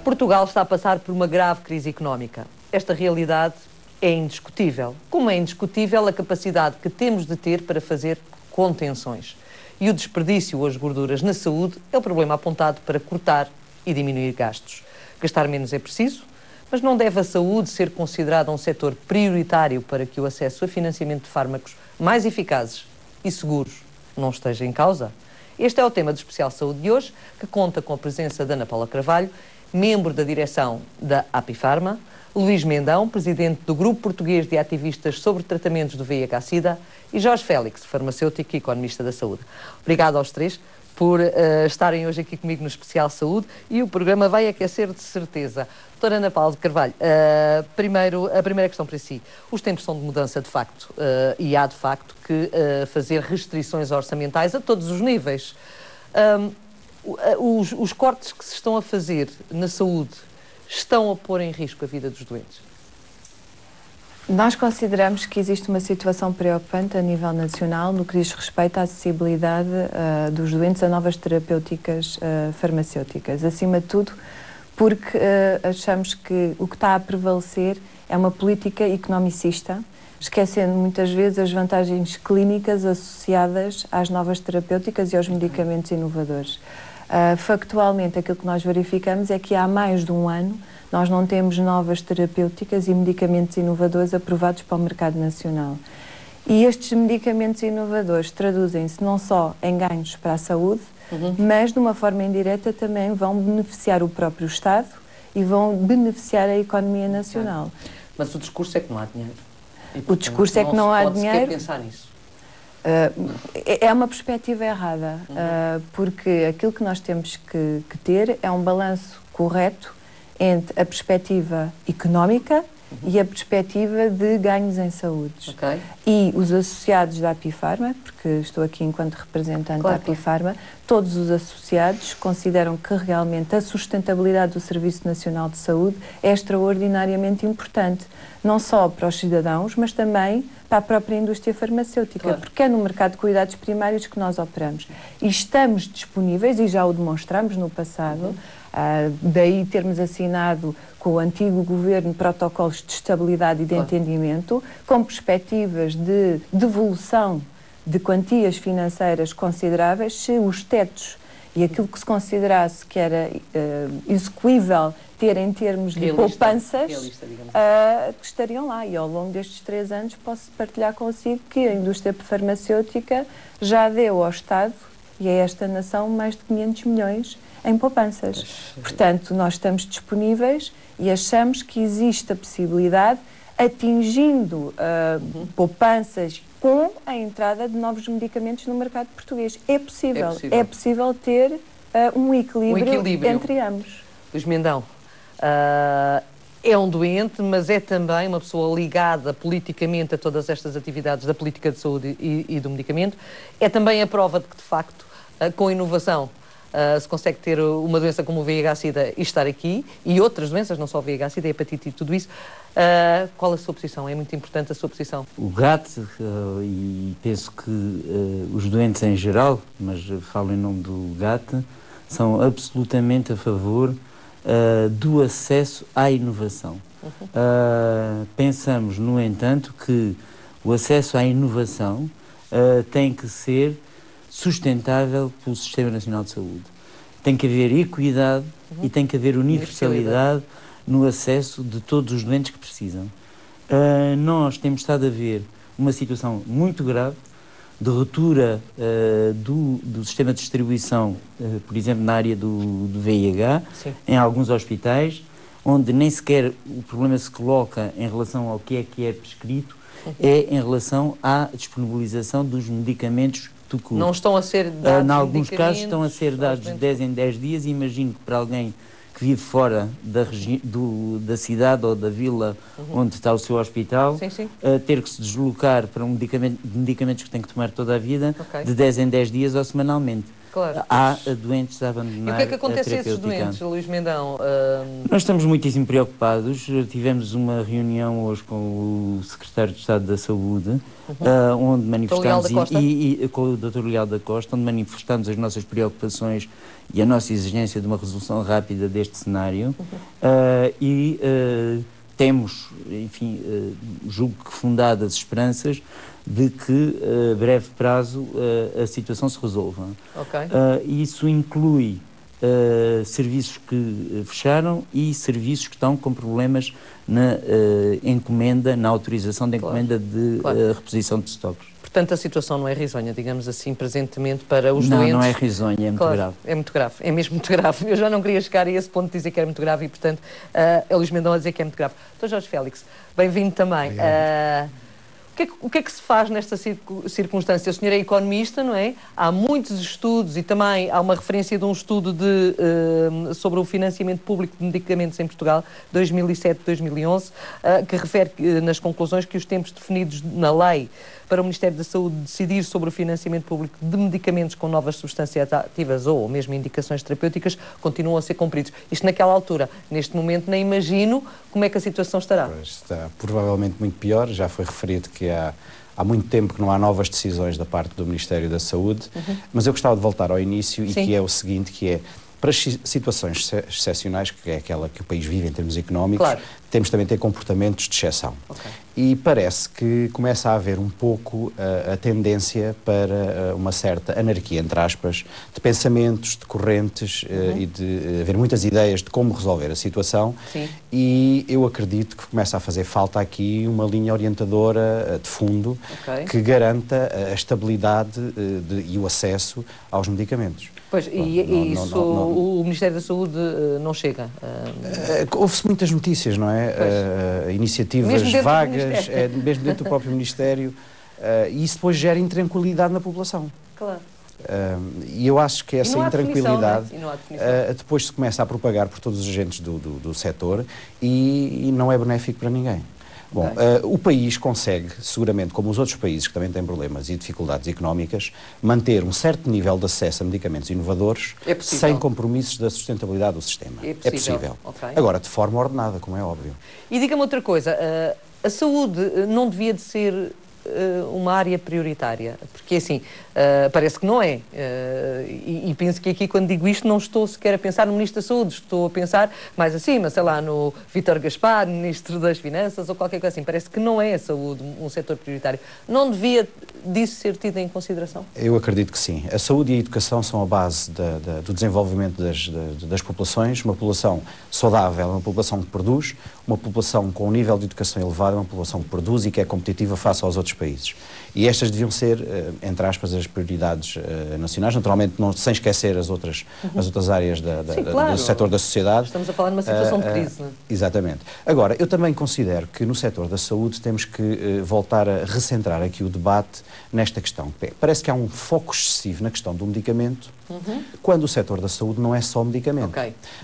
Portugal está a passar por uma grave crise económica. Esta realidade é indiscutível. Como é indiscutível a capacidade que temos de ter para fazer contenções. E o desperdício ou as gorduras na saúde é o problema apontado para cortar e diminuir gastos. Gastar menos é preciso, mas não deve a saúde ser considerada um setor prioritário para que o acesso a financiamento de fármacos mais eficazes e seguros não esteja em causa? Este é o tema do Especial Saúde de hoje, que conta com a presença de Ana Paula Carvalho, membro da direção da Apifarma, Luís Mendão, presidente do Grupo Português de Ativistas sobre Tratamentos do VIH-Sida, e Jorge Félix, farmacêutico e economista da saúde. Obrigado aos três por estarem hoje aqui comigo no Especial Saúde, e o programa vai aquecer de certeza. Doutora Ana Paula Carvalho, a primeira questão para si. Os tempos são de mudança de facto, e há de facto que fazer restrições orçamentais a todos os níveis. Os cortes que se estão a fazer na saúde estão a pôr em risco a vida dos doentes? Nós consideramos que existe uma situação preocupante a nível nacional no que diz respeito à acessibilidade dos doentes a novas terapêuticas farmacêuticas. Acima de tudo, porque achamos que o que está a prevalecer é uma política economicista, esquecendo muitas vezes as vantagens clínicas associadas às novas terapêuticas e aos medicamentos inovadores. Factualmente, aquilo que nós verificamos é que há mais de um ano nós não temos novas terapêuticas e medicamentos inovadores aprovados para o mercado nacional. E estes medicamentos inovadores traduzem-se não só em ganhos para a saúde, mas de uma forma indireta também vão beneficiar o próprio Estado e vão beneficiar a economia nacional. Mas o discurso é que não há dinheiro. O discurso é que não há dinheiro. Não se pode sequer pensar nisso. É uma perspectiva errada, porque aquilo que nós temos que ter é um balanço correto entre a perspectiva económica e a perspectiva de ganhos em saúde. E os associados da Apifarma, porque estou aqui enquanto representante da Apifarma, todos os associados consideram que realmente a sustentabilidade do Serviço Nacional de Saúde é extraordinariamente importante, não só para os cidadãos, mas também para a própria indústria farmacêutica, porque é no mercado de cuidados primários que nós operamos. E estamos disponíveis, e já o demonstramos no passado, daí termos assinado com o antigo governo protocolos de estabilidade e de entendimento, com perspectivas de devolução de quantias financeiras consideráveis, se os tetos e aquilo que se considerasse que era execuível ter em termos de poupanças, que estariam lá. E ao longo destes 3 anos posso partilhar consigo que a indústria farmacêutica já deu ao Estado e a esta nação mais de 500 milhões em poupanças. Portanto, nós estamos disponíveis e achamos que existe a possibilidade, atingindo poupanças com a entrada de novos medicamentos no mercado português. É possível ter um equilíbrio entre ambos. Luís Mendão, é um doente, mas é também uma pessoa ligada politicamente a todas estas atividades da política de saúde e do medicamento. É também a prova de que, de facto, com inovação, se consegue ter uma doença como o VIH-Sida e estar aqui, e outras doenças, não só o VIH-Sida, a hepatite e tudo isso. Qual a sua posição? É muito importante a sua posição. O GAT, e penso que os doentes em geral, mas falo em nome do GAT, são absolutamente a favor do acesso à inovação. Pensamos, no entanto, que o acesso à inovação tem que ser sustentável pelo Sistema Nacional de Saúde. Tem que haver equidade e tem que haver universalidade no acesso de todos os doentes que precisam. Nós temos estado a ver uma situação muito grave de ruptura do sistema de distribuição, por exemplo, na área do VIH, em alguns hospitais, onde nem sequer o problema se coloca em relação ao que é prescrito, é em relação à disponibilização dos medicamentos. Não estão a ser dados, em alguns casos estão a ser dados de 10 em 10 dias, e imagino que para alguém que vive fora da cidade ou da vila onde está o seu hospital, ter que se deslocar para medicamentos que tem que tomar toda a vida, de 10 em 10 dias ou semanalmente. Claro. há doentes a abandonar. E o que é que acontece a esses terapêutica. doentes, Luís Mendão? Nós estamos muitíssimo preocupados. Tivemos uma reunião hoje com o Secretário de Estado da Saúde, onde manifestámos, com o Dr. Leal da Costa, onde manifestámos as nossas preocupações e a nossa exigência de uma resolução rápida deste cenário. Temos, enfim, julgo que fundadas esperanças de que a breve prazo a situação se resolva. Okay. Isso inclui serviços que fecharam e serviços que estão com problemas na encomenda, na autorização da encomenda de reposição de estoques. Portanto, a situação não é risonha, digamos assim, presentemente para os doentes. Não é risonha, é muito grave. É muito grave, é mesmo muito grave. Eu já não queria chegar a esse ponto de dizer que era muito grave e, portanto, é Luís Mendão a dizer que é muito grave. Então, Jorge Félix, bem-vindo também. O que é que se faz nesta circunstância? O senhor é economista, não é? Há muitos estudos e também há uma referência de um estudo sobre o financiamento público de medicamentos em Portugal, 2007-2011, que refere nas conclusões que os tempos definidos na lei para o Ministério da Saúde decidir sobre o financiamento público de medicamentos com novas substâncias ativas ou mesmo indicações terapêuticas continuam a ser cumpridos. Isto naquela altura. Neste momento nem imagino como é que a situação estará. Pois está provavelmente muito pior. Já foi referido que há muito tempo que não há novas decisões da parte do Ministério da Saúde, mas eu gostava de voltar ao início e que é o seguinte, que é, para as situações excepcionais, que é aquela que o país vive em termos económicos, temos também de ter comportamentos de exceção. E parece que começa a haver um pouco a tendência para uma certa anarquia, entre aspas, de pensamentos, de correntes e de haver muitas ideias de como resolver a situação. E eu acredito que começa a fazer falta aqui uma linha orientadora de fundo que garanta a estabilidade e o acesso aos medicamentos. Pois, o Ministério da Saúde não chega. Houve-se muitas notícias, não é? Iniciativas vagas, mesmo dentro do próprio Ministério, e isso depois gera intranquilidade na população. Claro. E eu acho que essa intranquilidade depois se começa a propagar por todos os agentes do setor e não é benéfico para ninguém. Bom, o país consegue, seguramente, como os outros países que também têm problemas e dificuldades económicas, manter um certo nível de acesso a medicamentos inovadores sem compromissos da sustentabilidade do sistema. É possível. Agora, de forma ordenada, como é óbvio. E diga-me outra coisa, a saúde não devia de ser uma área prioritária? Porque, assim, parece que não é. E penso que aqui, quando digo isto, não estou sequer a pensar no Ministro da Saúde, estou a pensar mais acima, sei lá, no Vítor Gaspar, Ministro das Finanças ou qualquer coisa assim. Parece que não é a saúde um setor prioritário. Não devia disso ser tido em consideração? Eu acredito que sim. A saúde e a educação são a base do desenvolvimento das populações. Uma população saudável é uma população que produz, uma população com um nível de educação elevado é uma população que produz e que é competitiva face aos outros países. E estas deviam ser, entre aspas, as prioridades nacionais, naturalmente sem esquecer as outras áreas do setor da sociedade. Estamos a falar de uma situação de crise, não é? Exatamente. Agora, eu também considero que no setor da saúde temos que voltar a recentrar aqui o debate nesta questão. Parece que há um foco excessivo na questão do medicamento, quando o setor da saúde não é só medicamento.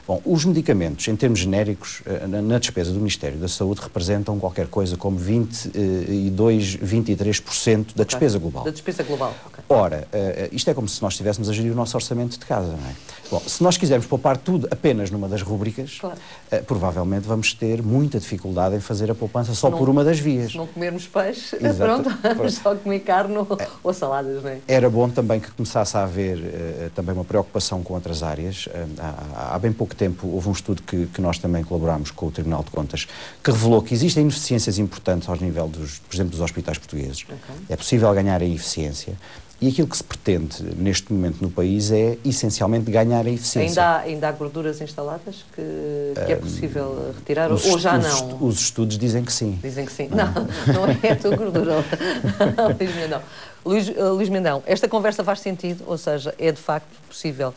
Bom, os medicamentos, em termos genéricos, na despesa do Ministério da Saúde, representam qualquer coisa como 23% da despesa global. Da despesa global. Ora, isto é como se nós estivéssemos a gerir o nosso orçamento de casa, não é? Bom, se nós quisermos poupar tudo apenas numa das rubricas, provavelmente vamos ter muita dificuldade em fazer a poupança só por uma das vias. Se não comermos peixe, pronto, vamos só comer carne ou saladas, não é? Era bom também que começasse a haver também uma preocupação com outras áreas. Há bem pouco tempo houve um estudo que nós também colaborámos com o Tribunal de Contas, que revelou que existem ineficiências importantes ao nível, por exemplo, dos hospitais portugueses. É possível ganhar em eficiência. E aquilo que se pretende neste momento no país é, essencialmente, ganhar a eficiência. Ainda há gorduras instaladas que é possível retirar ou já não? Os estudos dizem que sim. Dizem que sim. Não é a tua gordura. Luís Mendão. Luís Mendão, esta conversa faz sentido? Ou seja, é de facto possível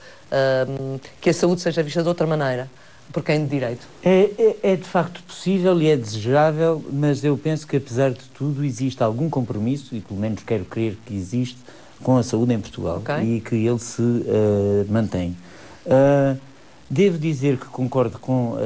que a saúde seja vista de outra maneira por quem de direito? É de facto possível e é desejável, mas eu penso que, apesar de tudo, existe algum compromisso, e pelo menos quero crer que existe, com a saúde em Portugal e que ele se mantém. Devo dizer que concordo com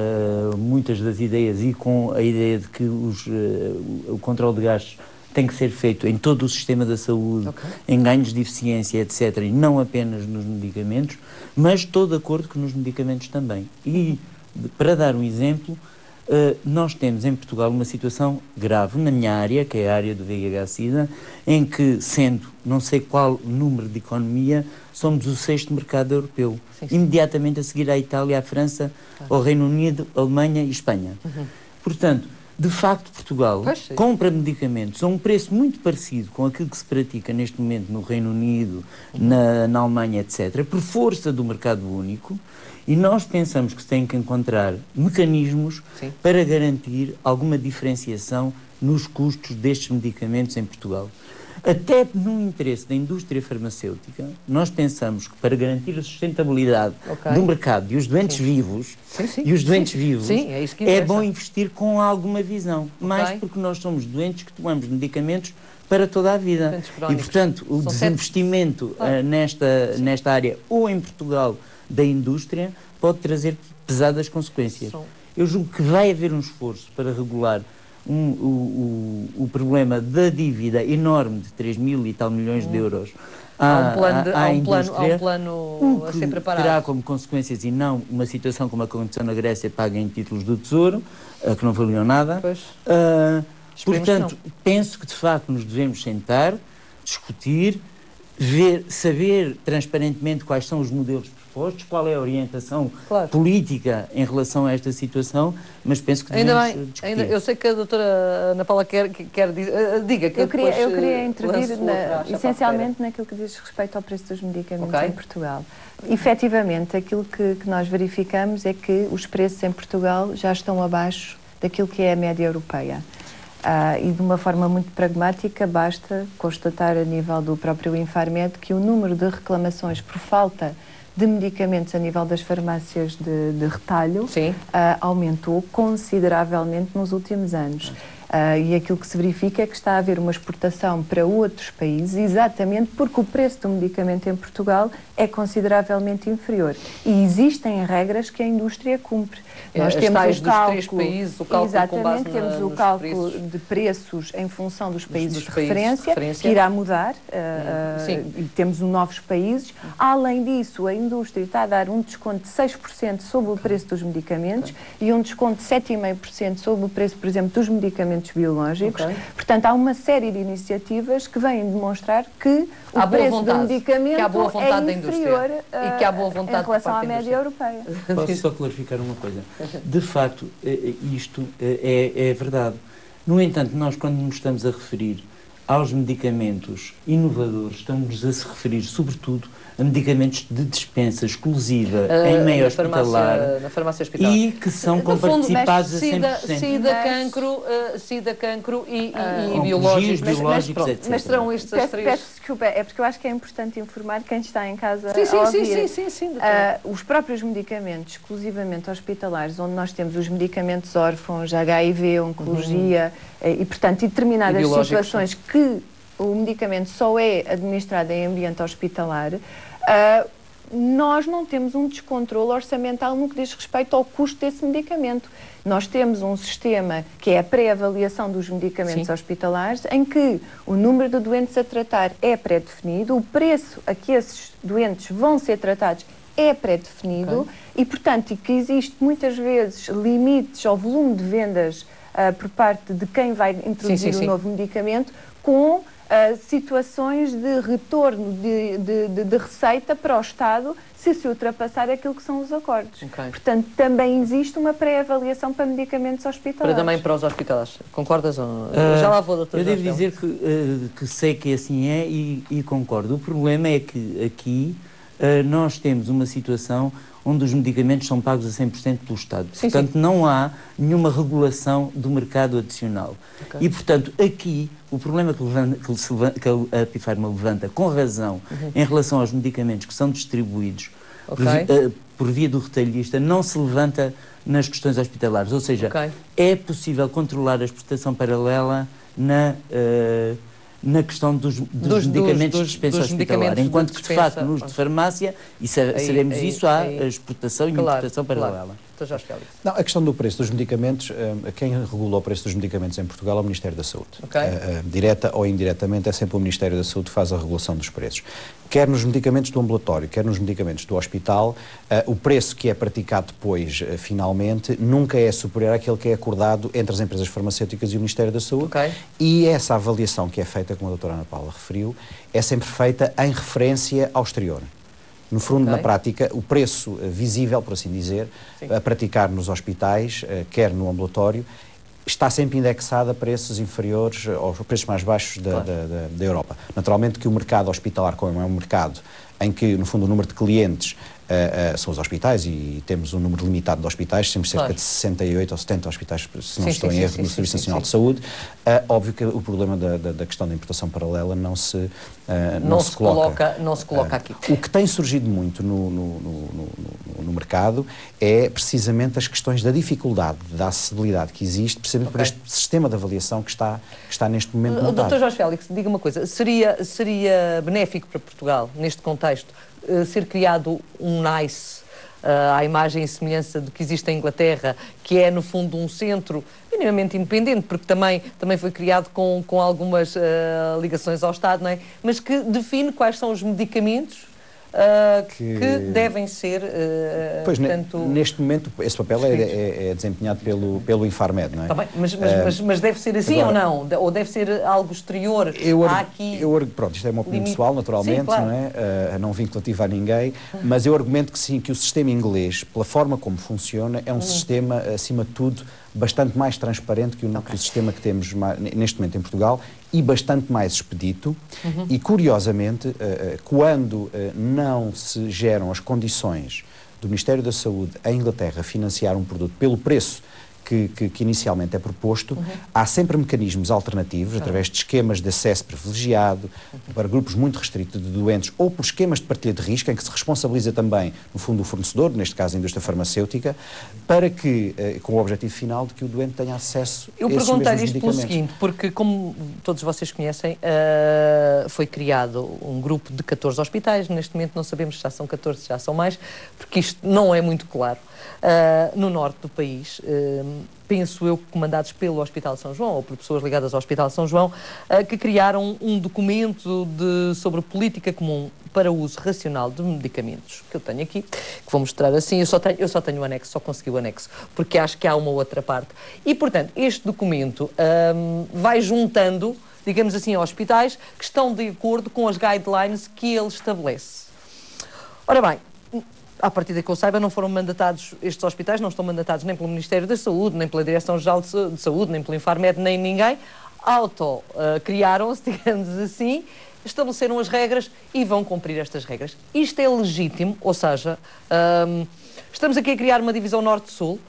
muitas das ideias e com a ideia de que o controle de gastos tem que ser feito em todo o sistema da saúde, em ganhos de eficiência, etc., e não apenas nos medicamentos, mas estou de acordo que nos medicamentos também. E, para dar um exemplo, nós temos em Portugal uma situação grave na minha área, que é a área do VIH-Sida, em que, sendo não sei qual número de economia, somos o 6º mercado europeu, imediatamente a seguir à Itália, à França, ao Reino Unido, Alemanha e Espanha. Portanto, de facto, Portugal compra medicamentos a um preço muito parecido com aquilo que se pratica neste momento no Reino Unido, na Alemanha, etc., por força do mercado único, e nós pensamos que se tem que encontrar mecanismos para garantir alguma diferenciação nos custos destes medicamentos em Portugal. Até no interesse da indústria farmacêutica, nós pensamos que para garantir a sustentabilidade do mercado e os doentes vivos, é bom investir com alguma visão, mais porque nós somos doentes que tomamos medicamentos para toda a vida. E, portanto, o desinvestimento nesta área, ou em Portugal, da indústria, pode trazer pesadas consequências. Eu julgo que vai haver um esforço para regular o problema da dívida enorme de 3.000 e tal milhões de euros há um plano a ser preparado. Terá como consequências, e não uma situação como a que aconteceu na Grécia, paga em títulos do Tesouro, que não valiam nada. Portanto, penso que de facto nos devemos sentar, discutir, saber transparentemente quais são os modelos propostos, qual é a orientação política em relação a esta situação, mas penso que devemos discutir. Eu sei que a doutora Ana Paula quer dizer, diga que eu queria intervir essencialmente naquilo que diz respeito ao preço dos medicamentos em Portugal. Efetivamente, aquilo que nós verificamos é que os preços em Portugal já estão abaixo daquilo que é a média europeia. E de uma forma muito pragmática, basta constatar a nível do próprio Infarmed que o número de reclamações por falta de medicamentos a nível das farmácias de retalho aumentou consideravelmente nos últimos anos. E aquilo que se verifica é que está a haver uma exportação para outros países, exatamente porque o preço do medicamento em Portugal é consideravelmente inferior. E existem regras que a indústria cumpre. Nós temos o cálculo, dos 3 países, o cálculo exatamente, temos o cálculo de preços em função dos países de referência, que irá mudar, e temos novos países. Além disso, a indústria está a dar um desconto de 6% sobre o preço dos medicamentos e um desconto de 7,5% sobre o preço, por exemplo, dos medicamentos biológicos. Portanto, há uma série de iniciativas que vêm demonstrar que o preço do medicamento é inferior e que há boa vontade em relação à média europeia. Posso só clarificar uma coisa? De facto, isto é verdade. No entanto, nós quando nos estamos a referir aos medicamentos inovadores, estamos a se referir sobretudo a medicamentos de dispensa exclusiva em meio hospitalar, na farmácia hospitalar, e que são comparticipados a 100%. Sida, cancro e biológicos, etc. Mas serão estes as três... Peço desculpa, é porque eu acho que é importante informar quem está em casa a ouvir. Sim. Os próprios medicamentos exclusivamente hospitalares, onde nós temos os medicamentos órfãos, HIV, oncologia, e portanto, e determinadas situações que o medicamento só é administrado em ambiente hospitalar, nós não temos um descontrole orçamental no que diz respeito ao custo desse medicamento. Nós temos um sistema que é a pré-avaliação dos medicamentos hospitalares, em que o número de doentes a tratar é pré-definido, o preço a que esses doentes vão ser tratados é pré-definido e, portanto, que existe muitas vezes limites ao volume de vendas por parte de quem vai introduzir o novo medicamento, com situações de retorno de receita para o Estado se ultrapassar aquilo que são os acordos. Portanto, também existe uma pré-avaliação para medicamentos hospitalares. Também para os hospitalares. Concordas? Já lá vou, doutor. Eu devo dizer que sei que assim é e concordo. O problema é que aqui nós temos uma situação onde os medicamentos são pagos a 100% pelo Estado. Portanto, não há nenhuma regulação do mercado adicional. E, portanto, aqui, o problema que a Pifarma levanta, com razão, em relação aos medicamentos que são distribuídos por via do retalhista, não se levanta nas questões hospitalares. Ou seja, é possível controlar a exportação paralela na questão dos medicamentos de dispensa hospitalar, enquanto que, de facto, nos de farmácia, e sabemos isso, há a exportação e importação paralela. Dr. Jorge Félix. Não, a questão do preço dos medicamentos, quem regula o preço dos medicamentos em Portugal é o Ministério da Saúde. Okay. Direta ou indiretamente, é sempre o Ministério da Saúde que faz a regulação dos preços. Quer nos medicamentos do ambulatório, quer nos medicamentos do hospital, o preço que é praticado depois, finalmente, nunca é superior àquele que é acordado entre as empresas farmacêuticas e o Ministério da Saúde. Okay. E essa avaliação que é feita, como a doutora Ana Paula referiu, é sempre feita em referência ao exterior. No fundo, na prática, o preço visível, por assim dizer, a praticar nos hospitais, quer no ambulatório, está sempre indexado a preços inferiores aos preços mais baixos da Europa. Naturalmente que o mercado hospitalar, como é um mercado em que, no fundo, o número de clientes são os hospitais, e temos um número limitado de hospitais, temos cerca de 68 ou 70 hospitais, se não estou em erro, no Serviço Nacional de Saúde. Óbvio que o problema da questão da importação paralela não se coloca. Não se coloca aqui. O que tem surgido muito no mercado é precisamente as questões da dificuldade, da acessibilidade que existe, precisamente por este sistema de avaliação que está neste momento montado. Dr. Jorge Félix, diga uma coisa, seria benéfico para Portugal, neste contexto, ser criado um NICE, à imagem e semelhança do que existe em Inglaterra, que é, no fundo, um centro minimamente independente, porque também foi criado com algumas ligações ao Estado, não é? Mas que define quais são os medicamentos que devem ser, pois, portanto... Neste momento, esse papel é desempenhado pelo Infarmed, não é? Tá bem, mas deve ser assim agora, ou não? Ou deve ser algo exterior? Pronto, isto é uma opinião pessoal, naturalmente, sim, claro, não é? Não vinculativa a ninguém, mas eu argumento que sim, que o sistema inglês, pela forma como funciona, é um sistema, acima de tudo, bastante mais transparente que o sistema que temos neste momento em Portugal, e bastante mais expedito, e curiosamente, quando não se geram as condições do Ministério da Saúde em Inglaterra financiar um produto pelo preço que inicialmente é proposto, há sempre mecanismos alternativos, através de esquemas de acesso privilegiado, para grupos muito restritos de doentes, ou por esquemas de partilha de risco, em que se responsabiliza também, no fundo, o fornecedor, neste caso a indústria farmacêutica, para que, com o objetivo final de que o doente tenha acesso a esses mesmos medicamentos. Eu perguntei isto pelo seguinte, porque, como todos vocês conhecem, foi criado um grupo de 14 hospitais, neste momento não sabemos se já são 14, se já são mais, porque isto não é muito claro. No norte do país, penso eu, comandados pelo Hospital São João, ou por pessoas ligadas ao Hospital São João, que criaram um documento sobre política comum para o uso racional de medicamentos, que eu tenho aqui, que vou mostrar assim. Eu só tenho o anexo, só consegui o anexo, porque acho que há uma outra parte. E, portanto, este documento vai juntando, digamos assim, hospitais que estão de acordo com as guidelines que ele estabelece. Ora bem, à partida que eu saiba, não foram mandatados, estes hospitais não estão mandatados nem pelo Ministério da Saúde, nem pela Direção-Geral de Saúde, nem pelo Infarmed, nem ninguém. Criaram-se, digamos assim, estabeleceram as regras e vão cumprir estas regras. Isto é legítimo, ou seja, estamos aqui a criar uma divisão norte-sul,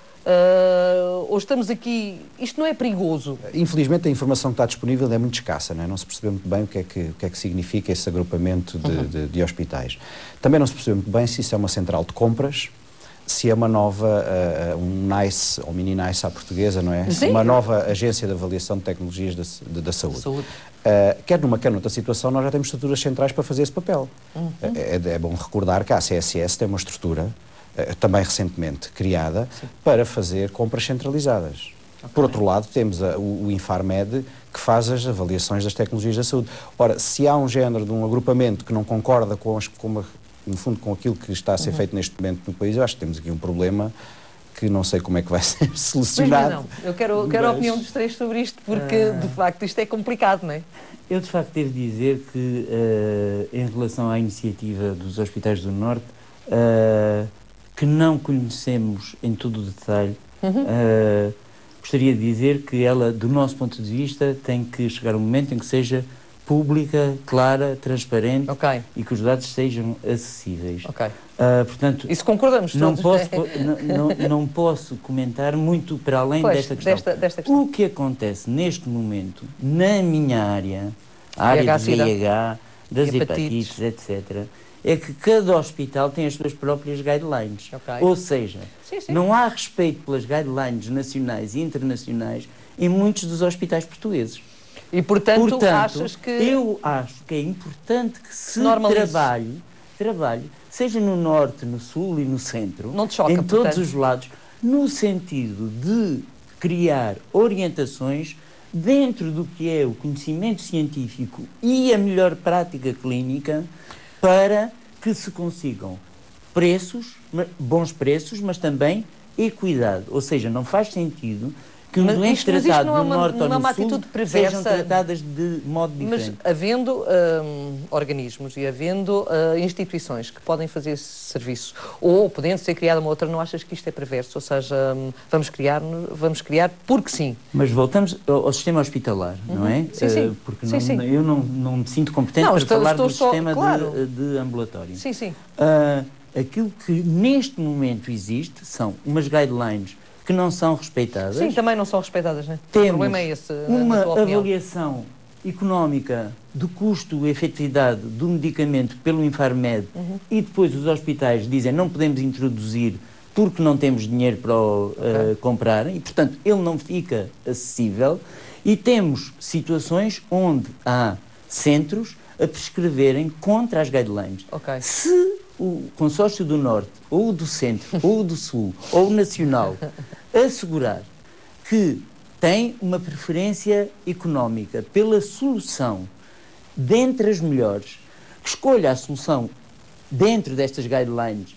ou estamos aqui... Isto não é perigoso? Infelizmente a informação que está disponível é muito escassa, não é? Não se percebeu muito bem o que é que significa esse agrupamento de hospitais. Também não se percebeu muito bem se isso é uma central de compras, se é uma nova, um NICE, ou mini NICE à portuguesa, não é? Sim. Uma nova agência de avaliação de tecnologias da saúde. Quer numa, quer noutra situação, nós já temos estruturas centrais para fazer esse papel. É bom recordar que a CSS tem uma estrutura também recentemente criada, para fazer compras centralizadas. Por outro lado, temos o Infarmed, que faz as avaliações das tecnologias da saúde. Ora, se há um género de um agrupamento que não concorda no fundo, com aquilo que está a ser feito neste momento no país, eu acho que temos aqui um problema que não sei como é que vai ser solucionado. Mas não, eu quero a opinião dos três sobre isto, porque de facto isto é complicado, não é? Eu de facto devo dizer que em relação à iniciativa dos hospitais do Norte, que não conhecemos em todo o detalhe, gostaria de dizer que ela, do nosso ponto de vista, tem que chegar um momento em que seja pública, clara, transparente e que os dados sejam acessíveis. Portanto, isso concordamos todos. Não posso comentar muito para além desta questão. O que acontece neste momento, na minha área, a área de VIH, das hepatites, etc., é que cada hospital tem as suas próprias guidelines. Ou seja, não há respeito pelas guidelines nacionais e internacionais em muitos dos hospitais portugueses. E, portanto achas que... Eu acho que é importante que se trabalhe, seja no Norte, no Sul e no Centro, não te choca, em todos os lados, no sentido de criar orientações dentro do que é o conhecimento científico e a melhor prática clínica para que se consigam preços, bons preços, mas também equidade. Ou seja, não faz sentido que um doente tratado no norte ou no sul sejam tratadas de modo diferente. Mas havendo organismos e havendo instituições que podem fazer esse serviço, ou podendo ser criada uma outra, não achas que isto é perverso? Ou seja, vamos criar porque sim. Mas voltamos ao sistema hospitalar, não é? Sim, sim. Porque sim. Eu não me sinto competente para falar do sistema de ambulatório. Sim, sim. Aquilo que neste momento existe são umas guidelines que não são respeitadas. Sim, também não são respeitadas, não é? Temos o problema é esse, uma avaliação económica do custo e efetividade do medicamento pelo Infarmed e depois os hospitais dizem não podemos introduzir porque não temos dinheiro para o comprar e, portanto, ele não fica acessível e temos situações onde há centros a prescreverem contra as guidelines. Se o consórcio do Norte, ou do Centro, ou do Sul, ou o Nacional, assegurar que tem uma preferência económica pela solução dentre as melhores, que escolha a solução dentro destas guidelines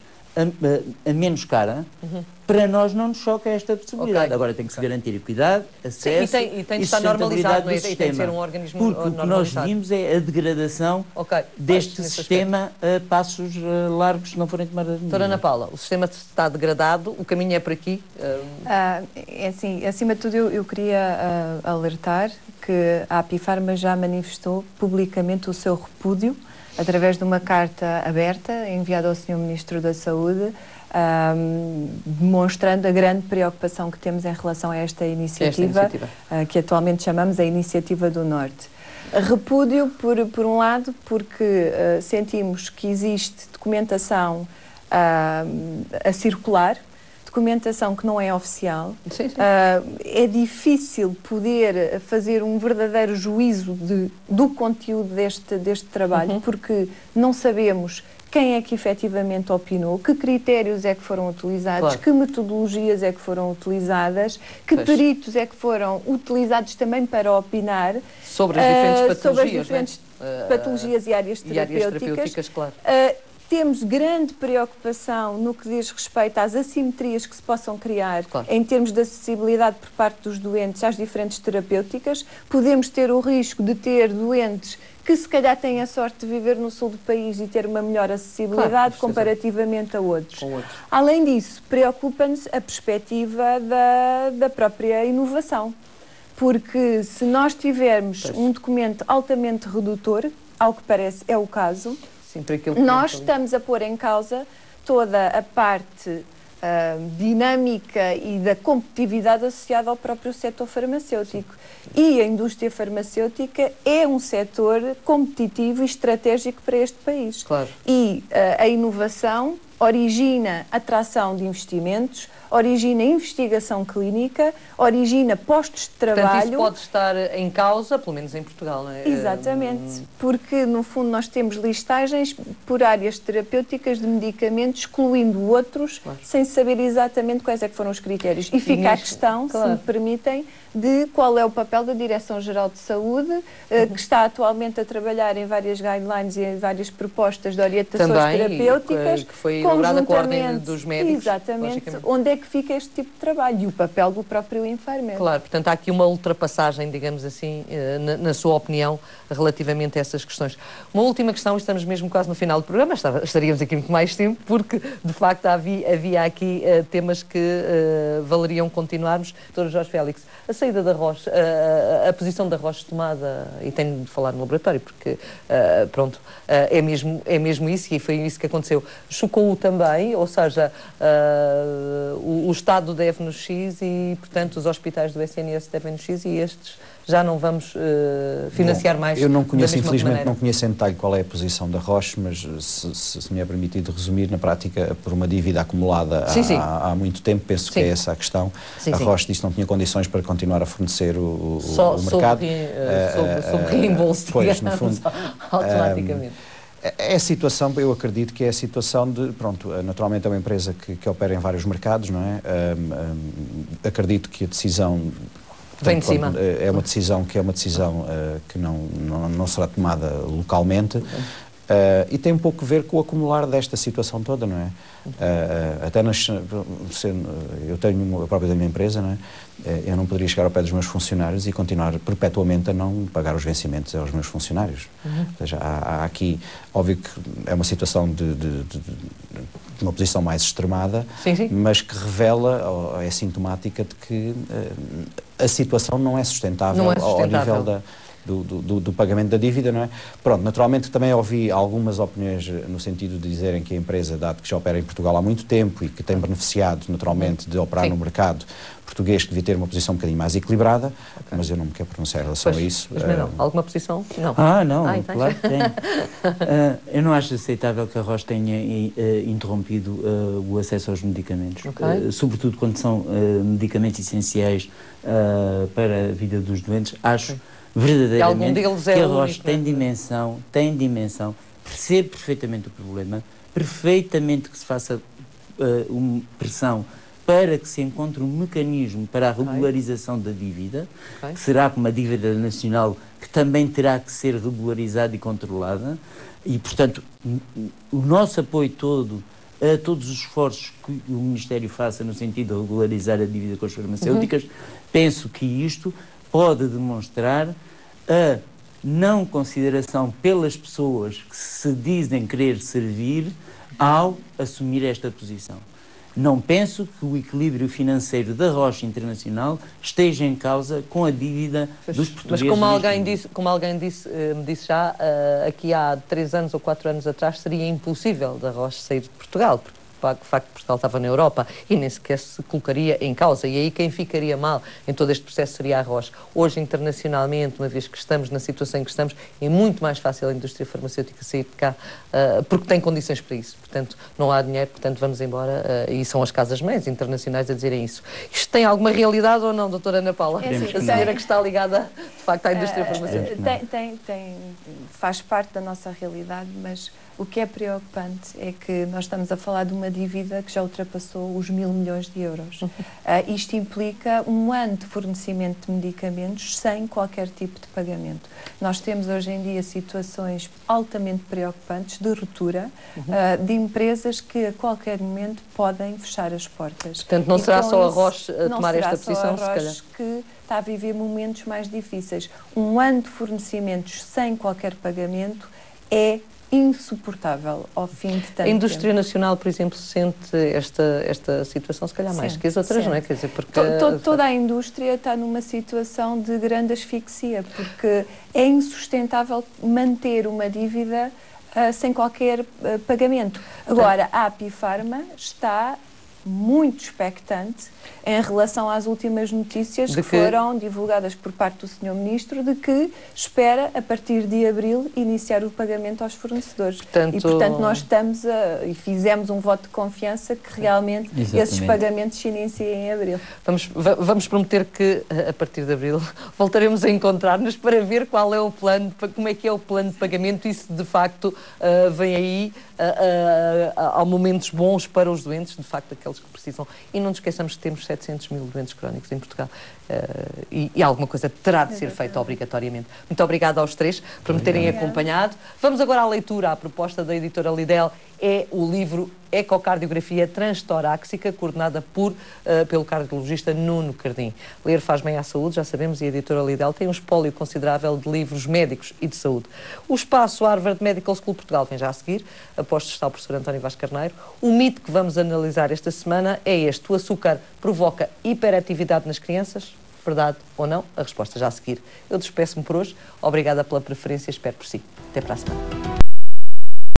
a menos cara, para nós não nos choca esta possibilidade. Agora tem que se garantir equidade, acesso e tem de estar normalizado, não é? E tem de ser um organismo porque normalizado. O que nós vimos é a degradação deste sistema a passos largos se não forem tomadas medidas. Doutora Ana Paula, o sistema está degradado, o caminho é por aqui? É assim, acima de tudo eu queria alertar que a Apifarma já manifestou publicamente o seu repúdio através de uma carta aberta enviada ao Sr. Ministro da Saúde, demonstrando a grande preocupação que temos em relação a esta iniciativa. Que atualmente chamamos a Iniciativa do Norte. Repúdio, por um lado, porque sentimos que existe documentação a circular, documentação que não é oficial. É difícil poder fazer um verdadeiro juízo do conteúdo deste trabalho, porque não sabemos quem é que efetivamente opinou, que critérios é que foram utilizados, que metodologias é que foram utilizadas, que peritos é que foram utilizados também para opinar sobre as diferentes patologias e áreas terapêuticas. Temos grande preocupação no que diz respeito às assimetrias que se possam criar em termos de acessibilidade por parte dos doentes às diferentes terapêuticas. Podemos ter o risco de ter doentes que se calhar têm a sorte de viver no sul do país e ter uma melhor acessibilidade comparativamente a outros. Além disso, preocupa-nos a perspectiva da própria inovação. Porque se nós tivermos um documento altamente redutor, ao que parece é o caso, nós estamos a pôr em causa toda a parte dinâmica e da competitividade associada ao próprio setor farmacêutico. E a indústria farmacêutica é um setor competitivo e estratégico para este país. E a inovação origina atração de investimentos, origina investigação clínica, origina postos de trabalho. Portanto, isso pode estar em causa, pelo menos em Portugal, não é? Exatamente, porque no fundo nós temos listagens por áreas terapêuticas de medicamentos, excluindo outros, sem saber exatamente quais é que foram os critérios. E fica a questão, se me permitem, de qual é o papel da Direção-Geral de Saúde, que está atualmente a trabalhar em várias guidelines e em várias propostas de orientações terapêuticas. Que foi elaborada com a ordem dos médicos. Exatamente. Onde é que fica este tipo de trabalho e o papel do próprio Infarmed? Portanto há aqui uma ultrapassagem, digamos assim, na sua opinião, relativamente a essas questões. Uma última questão, estamos mesmo quase no final do programa, estaríamos aqui muito mais tempo, porque de facto havia aqui temas que valeriam continuarmos. Dr. Jorge Félix, a saída da Roche, a posição da Roche tomada, e tenho de falar no laboratório, porque é mesmo isso, e foi isso que aconteceu. Chocou-o também, ou seja, o Estado deve-nos X e, portanto, os hospitais do SNS devem-nos X e estes já não vamos financiar mais. Eu não conheço, infelizmente, não conheço em detalhe qual é a posição da Roche, mas se me é permitido resumir, na prática, por uma dívida acumulada há muito tempo, penso que é essa a questão. A Roche disse que não tinha condições para continuar a fornecer o mercado. Sob reembolso, pois, no fundo, automaticamente. É a situação, eu acredito que é a situação de, pronto, naturalmente é uma empresa que opera em vários mercados, não é? Acredito que a decisão... Vem de cima. É uma decisão que não será tomada localmente. E tem um pouco a ver com o acumular desta situação toda, não é? Até eu tenho a própria da minha empresa, não é? Eu não poderia chegar ao pé dos meus funcionários e continuar perpetuamente a não pagar os vencimentos aos meus funcionários. Ou seja, há aqui, óbvio que é uma situação de uma posição mais extremada, sim. mas que revela, é sintomática de que a situação não é sustentável, ao nível do pagamento da dívida, não é? Pronto, naturalmente também ouvi algumas opiniões no sentido de dizerem que a empresa, dado que já opera em Portugal há muito tempo e que tem beneficiado naturalmente de operar no mercado português, que devia ter uma posição um bocadinho mais equilibrada, mas eu não me quero pronunciar em relação a isso. Mas não, alguma posição? Não. Não, claro que tem. Eu não acho aceitável que a Roche tenha interrompido o acesso aos medicamentos, sobretudo quando são medicamentos essenciais para a vida dos doentes. Acho verdadeiramente que a Roche tem dimensão, percebe perfeitamente o problema, perfeitamente que se faça uma pressão para que se encontre um mecanismo para a regularização da dívida, que será uma dívida nacional que também terá que ser regularizada e controlada, e, portanto, o nosso apoio todo a todos os esforços que o Ministério faça no sentido de regularizar a dívida com as farmacêuticas, penso que isto pode demonstrar a não consideração pelas pessoas que se dizem querer servir ao assumir esta posição. Não penso que o equilíbrio financeiro da Roche Internacional esteja em causa com a dívida dos portugueses. Mas como alguém me disse já, aqui há 3 anos ou 4 anos atrás, seria impossível da Roche sair de Portugal, porque o facto de Portugal estava na Europa e nem sequer se colocaria em causa. E aí quem ficaria mal em todo este processo seria a Roche. Hoje, internacionalmente, uma vez que estamos na situação em que estamos, é muito mais fácil a indústria farmacêutica sair de cá, porque tem condições para isso. Portanto, não há dinheiro, portanto, vamos embora. E são as casas-mães internacionais a dizerem isso. Isto tem alguma realidade ou não, doutora Ana Paula? A senhora que está ligada, de facto, à indústria farmacêutica. Faz parte da nossa realidade, mas o que é preocupante é que nós estamos a falar de uma dívida que já ultrapassou os 1.000 milhões de euros. Isto implica um ano de fornecimento de medicamentos sem qualquer tipo de pagamento. Nós temos hoje em dia situações altamente preocupantes de ruptura de empresas que a qualquer momento podem fechar as portas. Portanto, não será só a Roche a tomar esta posição, se calhar? Não será só a Roche que está a viver momentos mais difíceis. Um ano de fornecimentos sem qualquer pagamento é insuportável ao fim de tanto tempo. A indústria nacional, por exemplo, sente esta situação, se calhar mais que as outras, não é? Quer dizer, porque toda a indústria está numa situação de grande asfixia, porque é insustentável manter uma dívida sem qualquer pagamento. Agora, a Apifarma está muito expectante em relação às últimas notícias que foram divulgadas por parte do Sr. Ministro, de que espera, a partir de abril, iniciar o pagamento aos fornecedores. Portanto, nós estamos e fizemos um voto de confiança que realmente esses pagamentos se iniciem em abril. Vamos prometer que, a partir de abril, voltaremos a encontrar-nos para ver qual é o plano, como é que é o plano de pagamento e se, de facto, vem aí há momentos bons para os doentes, de facto, aqueles que precisam. E não nos esqueçamos que temos 700 mil doentes crónicos em Portugal e alguma coisa terá de ser feita obrigatoriamente. Muito obrigada aos três por me terem acompanhado. Vamos agora à leitura. A proposta da editora Lidl é o livro Ecocardiografia Transtorácica, coordenada pelo cardiologista Nuno Cardim. Ler faz bem à saúde, já sabemos, e a editora Lidl tem um espólio considerável de livros médicos e de saúde. O espaço Harvard Medical School Portugal vem já a seguir. Aposto está o professor António Vaz Carneiro. O mito que vamos analisar esta semana é este: o açúcar provoca hiperatividade nas crianças? Verdade ou não? A resposta já a seguir. Eu despeço-me por hoje. Obrigada pela preferência, espero por si. Até para a semana.